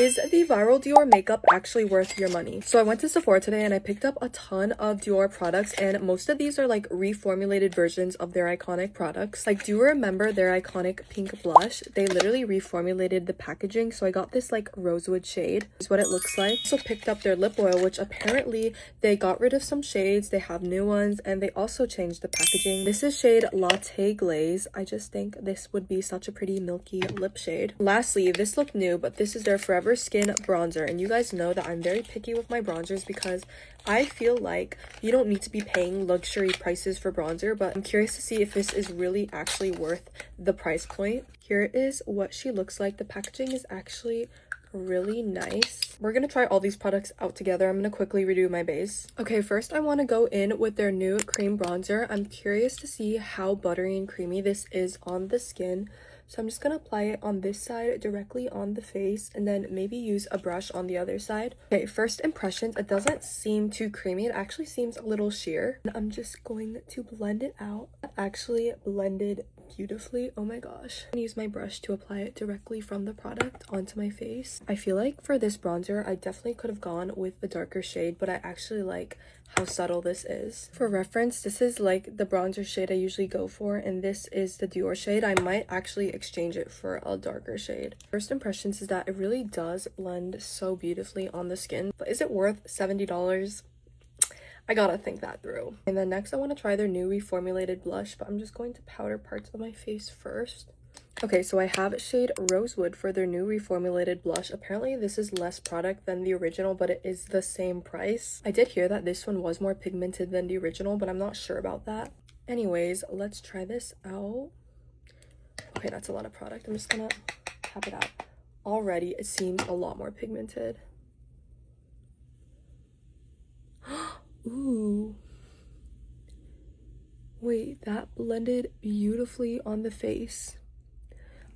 Is the viral Dior makeup actually worth your money? So I went to Sephora today and I picked up a ton of Dior products, and most of these are like reformulated versions of their iconic products. Like, do you remember their iconic pink blush? They literally reformulated the packaging, so I got this like rosewood shade. This is what it looks like. Also picked up their lip oil, which apparently they got rid of some shades, they have new ones, and they also changed the packaging. This is shade Latte Glaze. I just think this would be such a pretty milky lip shade. Lastly, this looked new, but this is their Forever Skin bronzer, and you guys know that I'm very picky with my bronzers because I feel like you don't need to be paying luxury prices for bronzer, but I'm curious to see if this is really actually worth the price point. Here is what she looks like. The packaging is actually really nice. We're gonna try all these products out together. I'm gonna quickly redo my base. Okay, first I want to go in with their new cream bronzer. I'm curious to see how buttery and creamy this is on the skin. So I'm just gonna apply it on this side directly on the face, and then maybe use a brush on the other side. Okay, first impressions, it doesn't seem too creamy. It actually seems a little sheer. And I'm just going to blend it out. It actually blended beautifully. Oh my gosh. I'm gonna use my brush to apply it directly from the product onto my face. I feel like for this bronzer, I definitely could have gone with a darker shade, but I actually like how subtle this is. For reference, this is like the bronzer shade I usually go for, and this is the Dior shade. I might actually exchange it for a darker shade. First impressions is that it really does blend so beautifully on the skin, but is it worth $70? I gotta think that through. And then next I want to try their new reformulated blush, but I'm just going to powder parts of my face first. Okay, so I have shade Rosewood for their new reformulated blush. Apparently this is less product than the original, but it is the same price. I did hear that this one was more pigmented than the original, but I'm not sure about that. Anyways, let's try this out. Okay, that's a lot of product. I'm just gonna tap it out. Already it seems a lot more pigmented. Ooh. Wait, that blended beautifully on the face.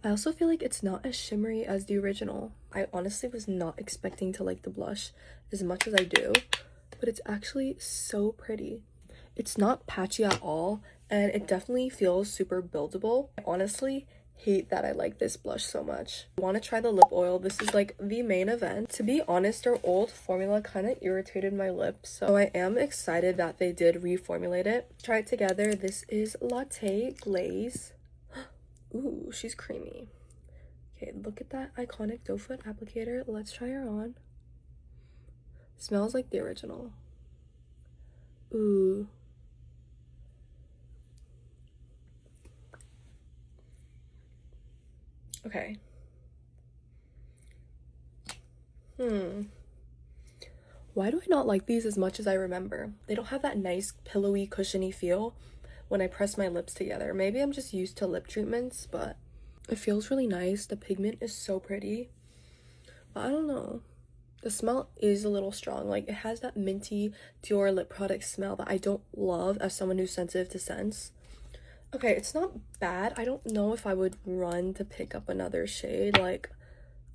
I also feel like it's not as shimmery as the original. I honestly was not expecting to like the blush as much as I do, but it's actually so pretty. It's not patchy at all, and it definitely feels super buildable. I honestly hate that I like this blush so much. I want to try the lip oil. This is like the main event. To be honest, their old formula kind of irritated my lips, so I am excited that they did reformulate it. Try it together. This is Latte Glaze. Ooh, she's creamy. Okay, look at that iconic doe foot applicator. Let's try her on. Smells like the original. Ooh. Okay. Why do I not like these as much as I remember? They don't have that nice pillowy, cushiony feel when I press my lips together. Maybe I'm just used to lip treatments, but it feels really nice. The pigment is so pretty. But I don't know. The smell is a little strong. Like, it has that minty Dior lip product smell that I don't love as someone who's sensitive to scents. Okay, it's not bad. I don't know if I would run to pick up another shade. Like,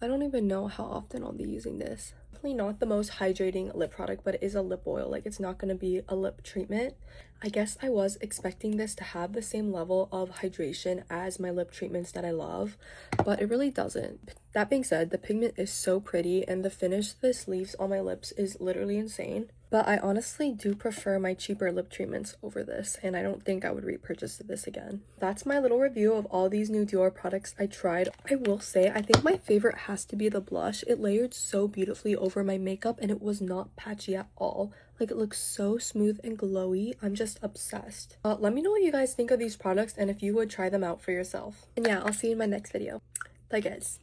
I don't even know how often I'll be using this. Definitely not the most hydrating lip product, but it is a lip oil. Like, it's not going to be a lip treatment. I guess I was expecting this to have the same level of hydration as my lip treatments that I love, but it really doesn't. That being said, the pigment is so pretty, and the finish this leaves on my lips is literally insane. But I honestly do prefer my cheaper lip treatments over this, and I don't think I would repurchase this again. That's my little review of all these new Dior products I tried. I will say, I think my favorite has to be the blush. It layered so beautifully over my makeup, and it was not patchy at all. Like, it looks so smooth and glowy. I'm just obsessed. Let me know what you guys think of these products and if you would try them out for yourself. And yeah, I'll see you in my next video. Bye, guys.